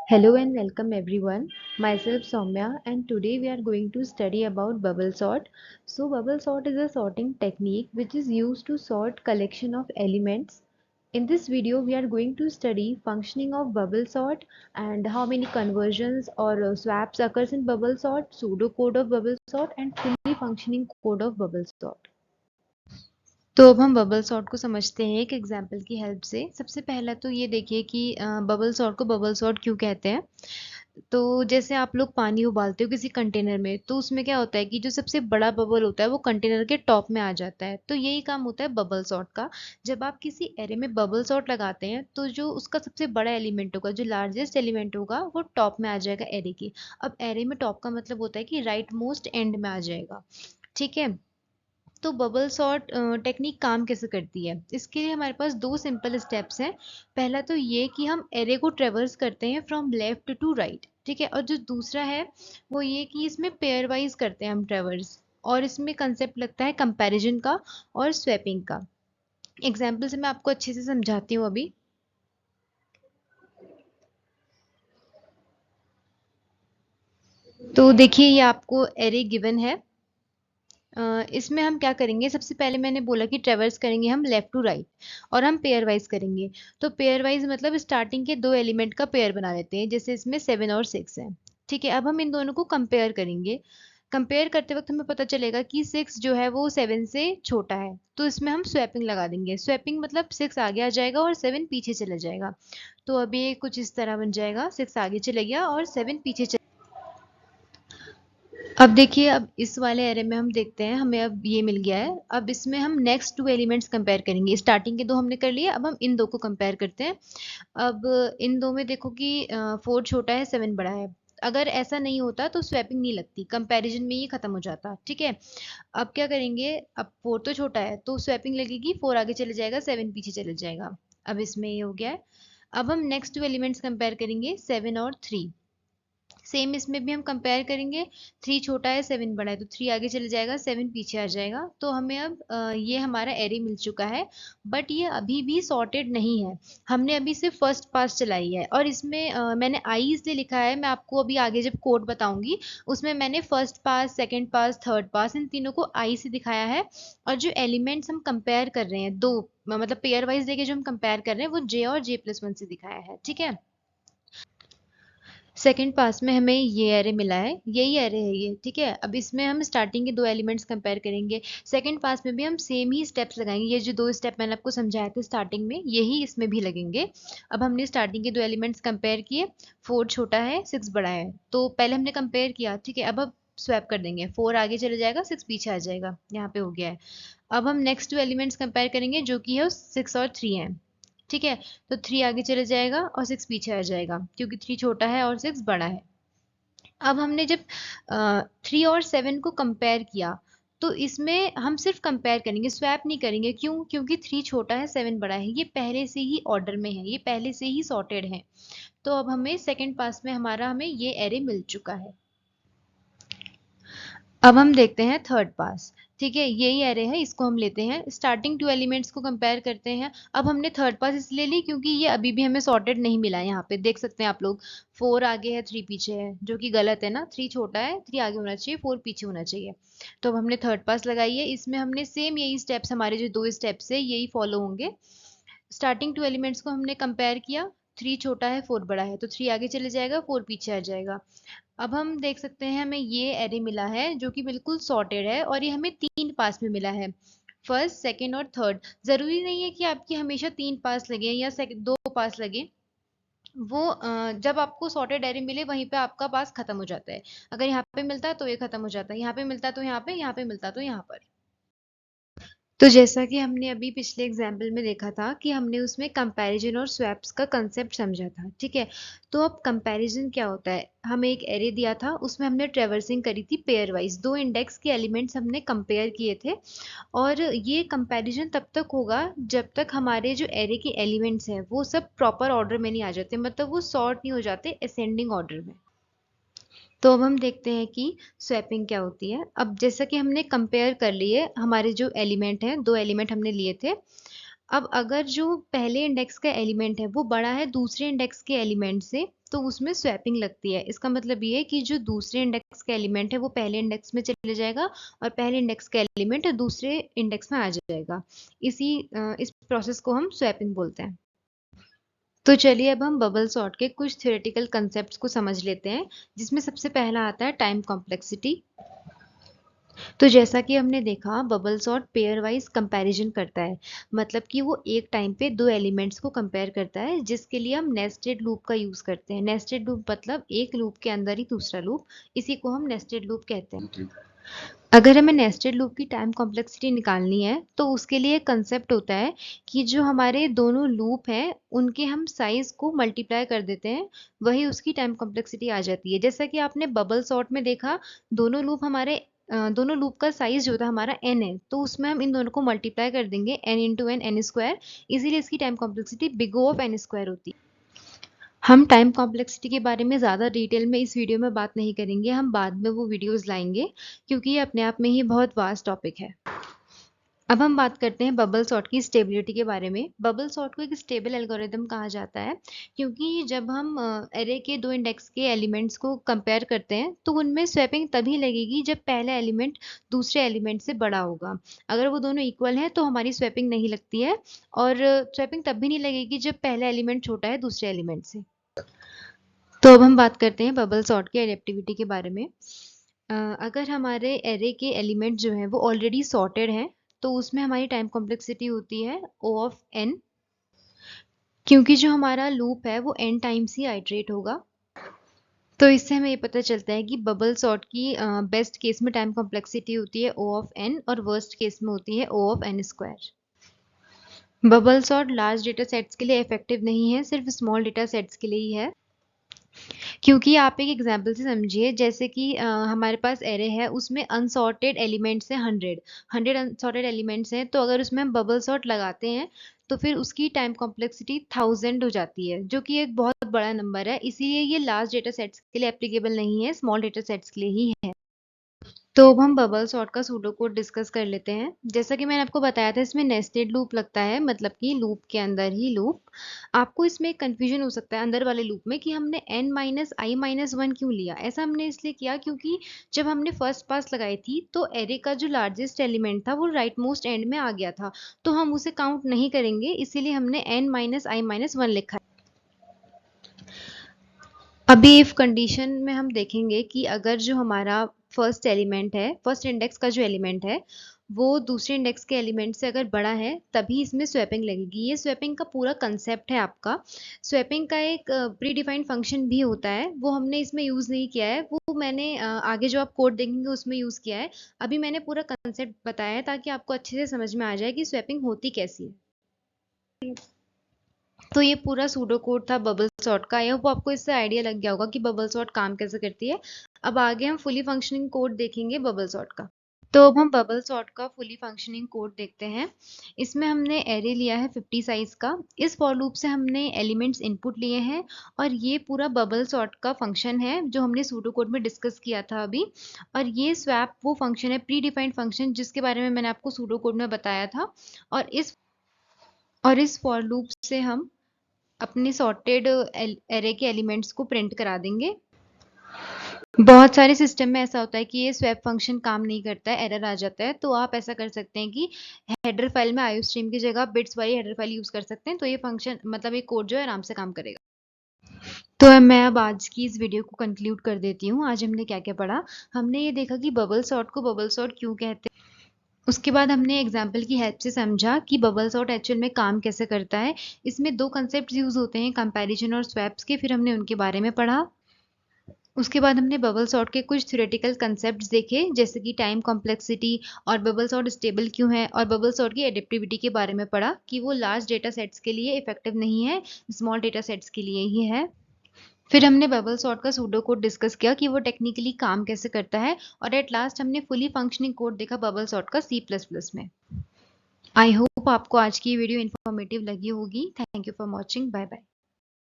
Hello and welcome everyone. Myself Soumya and today we are going to study about bubble sort. So bubble sort is a sorting technique which is used to sort collection of elements. In this video we are going to study functioning of bubble sort and how many conversions or swaps occurs in bubble sort, pseudo code of bubble sort and fully functioning code of bubble sort. तो अब हम bubble sort को समझते हैं एक example की help से। सबसे पहला तो ये देखिए कि बबल सॉर्ट को बबल सॉर्ट क्यों कहते हैं। तो जैसे आप लोग पानी उबालते हो किसी कंटेनर में, तो उसमें क्या होता है कि जो सबसे बड़ा बबल होता है वो कंटेनर के टॉप में आ जाता है। तो यही काम होता है बबल सॉर्ट का। जब आप किसी एरे में बबल सॉर्ट लगाते हैं तो जो उसका सबसे बड़ा एलिमेंट होगा, जो लार्जेस्ट एलिमेंट होगा, वो टॉप में आ जाएगा एरे की। अब एरे में टॉप का मतलब होता है कि राइट मोस्ट एंड में आ जाएगा। ठीक है। तो बबल सॉर्ट टेक्निक काम कैसे करती है, इसके लिए हमारे पास दो सिंपल स्टेप्स हैं। पहला तो ये कि हम एरे को ट्रेवर्स करते हैं फ्रॉम लेफ्ट टू राइट। ठीक है। और जो दूसरा है वो ये कि इसमें पेयर वाइज करते हैं हम ट्रेवर्स। और इसमें कंसेप्ट लगता है कंपैरिजन का और स्वैपिंग का। एग्जाम्पल से मैं आपको अच्छे से समझाती हूँ अभी। तो देखिए ये आपको एरे गिवन है। इसमें हम क्या करेंगे, सबसे पहले मैंने बोला कि ट्रेवर्स करेंगे हम लेफ्ट टू राइट और हम पेयर वाइज करेंगे। तो पेयर वाइज मतलब स्टार्टिंग के दो एलिमेंट का पेयर बना लेते हैं, जैसे इसमें 7 और 6 है। ठीक है। अब हम इन दोनों को कंपेयर करेंगे। कंपेयर करते वक्त हमें पता चलेगा कि 6 जो है वो 7 से छोटा है, तो इसमें हम स्वैपिंग लगा देंगे। स्वैपिंग मतलब 6 आगे आ जाएगा और 7 पीछे चला जाएगा। तो अभी ये कुछ इस तरह बन जाएगा, 6 आगे चले गया और 7 पीछे चले। अब देखिए, अब इस वाले एरे में हम देखते हैं हमें अब ये मिल गया है। अब इसमें हम नेक्स्ट टू एलिमेंट्स कंपेयर करेंगे। स्टार्टिंग के दो हमने कर लिए, अब हम इन दो को कंपेयर करते हैं। अब इन दो में देखो कि 4 छोटा है 7 बड़ा है। अगर ऐसा नहीं होता तो स्वैपिंग नहीं लगती, कंपैरिजन में ही खत्म हो जाता। ठीक है। अब क्या करेंगे, अब 4 तो छोटा है तो स्वैपिंग लगेगी, 4 आगे चले जाएगा 7 पीछे चले जाएगा। अब इसमें ये हो गया है। अब हम नेक्स्ट टू एलिमेंट्स कंपेयर करेंगे, 7 और 3। सेम इसमें भी हम कंपेयर करेंगे। 3 छोटा है 7 बड़ा है, तो 3 आगे चले जाएगा 7 पीछे आ जाएगा। तो हमें अब ये हमारा एरे मिल चुका है। बट ये अभी भी सॉर्टेड नहीं है। हमने अभी सिर्फ फर्स्ट पास चलाई है और इसमें मैंने आई इसलिए लिखा है, मैं आपको अभी आगे जब कोड बताऊंगी उसमें मैंने फर्स्ट पास, सेकेंड पास, थर्ड पास, इन तीनों को आई से दिखाया है। और जो एलिमेंट्स हम कंपेयर कर रहे हैं, दो मतलब पेयर वाइज देके जो हम कंपेयर कर रहे हैं, वो जे और J+1 से दिखाया है। ठीक है। सेकंड पास में हमें ये एरे मिला है, यही एरे है ये। ठीक है। अब इसमें हम स्टार्टिंग के दो एलिमेंट्स कंपेयर करेंगे। सेकंड पास में भी हम सेम ही स्टेप्स लगाएंगे। ये जो दो स्टेप मैंने आपको समझाए थे स्टार्टिंग में, यही इसमें भी लगेंगे। अब हमने स्टार्टिंग के दो एलिमेंट्स कंपेयर किए। 4 छोटा है 6 बड़ा है, तो पहले हमने कंपेयर किया। ठीक है। अब स्वैप कर देंगे, 4 आगे चले जाएगा 6 पीछे आ जाएगा। यहाँ पे हो गया है। अब हम नेक्स्ट टू एलिमेंट्स कंपेयर करेंगे जो कि है 6 और 3 है। ठीक है। तो 3 आगे चले जाएगा और 6 पीछे आ जाएगा, क्योंकि 3 छोटा है और 6 बड़ा है। अब हमने जब 3 और 7 को कंपेयर किया, तो इसमें हम सिर्फ कंपेयर करेंगे, स्वैप नहीं करेंगे। क्यों? क्योंकि 3 छोटा है 7 बड़ा है, ये पहले से ही ऑर्डर में है, ये पहले से ही सॉर्टेड है। तो अब हमें सेकंड पास में हमें ये एरे मिल चुका है। अब हम देखते हैं थर्ड पास। ठीक है। यही एरे है, इसको हम लेते हैं, स्टार्टिंग टू एलिमेंट्स को कंपेयर करते हैं। अब हमने थर्ड पास इसलिए ली क्योंकि ये अभी भी हमें सॉर्टेड नहीं मिला है। यहाँ पे देख सकते हैं आप लोग, 4 आगे है 3 पीछे है, जो कि गलत है ना। 3 छोटा है, 3 आगे होना चाहिए, 4 पीछे होना चाहिए। तो अब हमने थर्ड पास लगाई है, इसमें हमने सेम यही स्टेप्स, हमारे जो दो स्टेप्स है यही फॉलो होंगे। स्टार्टिंग टू एलिमेंट्स को हमने कंपेयर किया। 3 छोटा है 4 बड़ा है, तो 3 आगे चले जाएगा 4 पीछे आ जाएगा। अब हम देख सकते हैं हमें ये एरे मिला है जो कि बिल्कुल सॉर्टेड है, और ये हमें 3 पास में मिला है, फर्स्ट सेकंड और थर्ड। जरूरी नहीं है कि आपकी हमेशा 3 पास लगे या 2 पास लगे। वो जब आपको सॉर्टेड एरे मिले वहीं पे आपका पास खत्म हो जाता है। अगर यहाँ पे मिलता है तो ये खत्म हो जाता है, यहाँ पे मिलता तो यहाँ पे, यहाँ पे मिलता तो यहाँ पर। तो जैसा कि हमने अभी पिछले एग्जाम्पल में देखा था कि हमने उसमें कंपैरिजन और स्वैप्स का कंसेप्ट समझा था। ठीक है। तो अब कंपैरिजन क्या होता है, हमें एक एरे दिया था, उसमें हमने ट्रेवर्सिंग करी थी पेयर वाइज, दो इंडेक्स के एलिमेंट्स हमने कंपेयर किए थे। और ये कंपैरिजन तब तक होगा जब तक हमारे जो एरे के एलिमेंट्स हैं वो सब प्रॉपर ऑर्डर में नहीं आ जाते, मतलब वो सॉर्ट नहीं हो जाते असेंडिंग ऑर्डर में। तो अब हम देखते हैं कि स्वैपिंग क्या होती है। अब जैसा कि हमने कंपेयर कर लिए, हमारे जो एलिमेंट हैं, दो एलिमेंट हमने लिए थे। अब अगर जो पहले इंडेक्स का एलिमेंट है वो बड़ा है दूसरे इंडेक्स के एलिमेंट से, तो उसमें स्वैपिंग लगती है। इसका मतलब ये है कि जो दूसरे इंडेक्स का एलिमेंट है वो पहले इंडेक्स में चले जाएगा और पहले इंडेक्स का एलिमेंट दूसरे इंडेक्स में आ जाएगा। इस प्रोसेस को हम स्वैपिंग बोलते हैं। तो चलिए अब हम बबल सॉर्ट के कुछ थ्योरेटिकल कंसेप्ट्स को समझ लेते हैं, जिसमें सबसे पहला आता है टाइम कॉम्प्लेक्सिटी। तो जैसा कि हमने देखा, bubble sort pair wise comparison करता है, मतलब कि वो एक टाइम पे दो एलिमेंट्स को कंपेयर करता है, जिसके लिए हम नेस्टेड लूप का यूज करते हैं। नेस्टेड लूप मतलब एक लूप के अंदर ही दूसरा लूप, इसी को हम नेस्टेड लूप कहते हैं। अगर हमें नेस्टेड लूप की टाइम कॉम्प्लेक्सिटी निकालनी है तो उसके लिए एक कंसेप्ट होता है कि जो हमारे दोनों लूप हैं उनके हम साइज को मल्टीप्लाई कर देते हैं, वही उसकी टाइम कॉम्प्लेक्सिटी आ जाती है। जैसा कि आपने बबल सॉर्ट में देखा, दोनों लूप का साइज जो था हमारा n है, तो उसमें हम इन दोनों को मल्टीप्लाई कर देंगे, n into n n square, इसीलिए इसकी time complexity big O of n square होती है। हम टाइम कॉम्प्लेक्सिटी के बारे में ज़्यादा डिटेल में इस वीडियो में बात नहीं करेंगे, हम बाद में वो वीडियोस लाएंगे, क्योंकि ये अपने आप में ही बहुत वास्ट टॉपिक है। अब हम बात करते हैं बबल सॉर्ट की स्टेबिलिटी के बारे में। बबल सॉर्ट को एक स्टेबल एल्गोरिदम कहा जाता है, क्योंकि जब हम एरे के दो इंडेक्स के एलिमेंट्स को कंपेयर करते हैं तो उनमें स्वैपिंग तभी लगेगी जब पहला एलिमेंट दूसरे एलिमेंट से बड़ा होगा। अगर वो दोनों इक्वल हैं तो हमारी स्वैपिंग नहीं लगती है, और स्वैपिंग तब भी नहीं लगेगी जब पहला एलिमेंट छोटा है दूसरे एलिमेंट से। तो अब हम बात करते हैं बबल सॉर्ट के एडेप्टिविटी के बारे में। अगर हमारे एरे के एलिमेंट जो हैं वो ऑलरेडी सॉर्टेड हैं, तो उसमें हमारी टाइम कॉम्प्लेक्सिटी होती है O ऑफ n, क्योंकि जो हमारा लूप है वो n टाइम्स ही आइटरेट होगा। तो इससे हमें ये पता चलता है कि बबल सॉर्ट की बेस्ट केस में टाइम कॉम्प्लेक्सिटी होती है O ऑफ n और वर्स्ट केस में होती है O of n square. Bubble sort large data sets के लिए इफेक्टिव नहीं है, सिर्फ स्मॉल डेटा सेट्स के लिए ही है। क्योंकि आप एक एग्जाम्पल से समझिए, जैसे कि हमारे पास एरे है, उसमें अनसॉर्टेड एलिमेंट्स हैं 100 अनसॉर्टेड एलिमेंट्स हैं, तो अगर उसमें हम बबल सॉर्ट लगाते हैं तो फिर उसकी टाइम कॉम्प्लेक्सिटी 1000 हो जाती है, जो कि एक बहुत बड़ा नंबर है। इसीलिए ये लार्ज डेटा सेट्स के लिए एप्लीकेबल नहीं है, स्मॉल डेटा सेट्स के लिए ही है। तो अब हम बबल सॉर्ट का सूडो कोड डिस्कस कर लेते हैं। जैसा कि मैंने आपको बताया था, इसमें नेस्टेड लूप लगता है, मतलब कि लूप के अंदर ही लूप। आपको इसमें कंफ्यूजन हो सकता है अंदर वाले लूप में कि हमने n माइनस आई माइनस वन क्यों लिया। ऐसा हमने इसलिए किया क्योंकि जब हमने फर्स्ट पास लगाई थी तो एरे का जो लार्जेस्ट एलिमेंट था वो राइट मोस्ट एंड में आ गया था, तो हम उसे काउंट नहीं करेंगे, इसीलिए हमने n माइनस आई माइनस वन लिखा है। अभी इफ कंडीशन में हम देखेंगे कि अगर जो हमारा फर्स्ट एलिमेंट है, फर्स्ट इंडेक्स का जो एलिमेंट है वो दूसरे इंडेक्स के एलिमेंट से अगर बड़ा है, तभी इसमें स्वैपिंग लगेगी। ये स्वैपिंग का पूरा कंसेप्ट है आपका। स्वैपिंग का एक प्री डिफाइंड फंक्शन भी होता है, वो हमने इसमें यूज नहीं किया है, वो मैंने आगे जो आप कोड देखेंगे उसमें यूज किया है। अभी मैंने पूरा कंसेप्ट बताया है ताकि आपको अच्छे से समझ में आ जाए कि स्वैपिंग होती कैसी है। तो ये पूरा सूडो कोड था बबल सॉर्ट का। आई होप आपको इससे आइडिया लग गया होगा कि बबल सॉर्ट काम कैसे करती है। अब आगे हम फुली फंक्शनिंग कोड देखेंगे बबल सॉर्ट का। तो अब हम बबल सॉर्ट का फुली फंक्शनिंग कोड देखते हैं। इसमें हमने एरे लिया है 50 साइज का। इस फॉर लूप से हमने एलिमेंट्स इनपुट लिए हैं, और ये पूरा बबल सॉर्ट का फंक्शन है जो हमने सूडो कोड में डिस्कस किया था अभी। और ये स्वैप वो फंक्शन है, प्री डिफाइंड फंक्शन, जिसके बारे में मैंने आपको सूडो कोड में बताया था। और इस फॉर लूप से हम अपने सॉर्टेड एरे के एलिमेंट्स को प्रिंट करा देंगे। बहुत सारे सिस्टम में ऐसा होता है कि ये स्वैप फंक्शन काम नहीं करता है, एरर आ जाता है, तो आप ऐसा कर सकते हैं कि हेडर फाइल में आईओस्ट्रीम की जगह बिट्स वाली हेडर फाइल यूज कर सकते हैं, तो ये फंक्शन मतलब ये कोड जो है आराम से काम करेगा। तो मैं अब आज की इस वीडियो को कंक्लूड कर देती हूँ। आज हमने क्या क्या पढ़ा। हमने ये देखा कि बबल सॉर्ट को बबल सॉर्ट क्यों कहते हैं। उसके बाद हमने एग्जाम्पल की हेल्प से समझा कि बबल सॉर्ट एक्चुअल में काम कैसे करता है। इसमें दो कंसेप्ट यूज होते हैं, कंपैरिजन और स्वैप्स के, फिर हमने उनके बारे में पढ़ा। उसके बाद हमने बबल सॉर्ट के कुछ थ्योरेटिकल कंसेप्ट्स देखे, जैसे कि टाइम कॉम्प्लेक्सिटी और बबल सॉर्ट स्टेबल क्यों है, और बबल सॉर्ट की एडेप्टिविटी के बारे में पढ़ा कि वो लार्ज डेटा सेट्स के लिए इफेक्टिव नहीं है, स्मॉल डेटा सेट्स के लिए ही है। फिर हमने बबल सॉर्ट का सूडो कोड डिस्कस किया कि वो टेक्निकली काम कैसे करता है, और एट लास्ट हमने फुली फंक्शनिंग कोड देखा बबल सॉर्ट का C++ में। आई होप आपको आज की वीडियो इन्फॉर्मेटिव लगी होगी। Thank you for watching. Bye bye.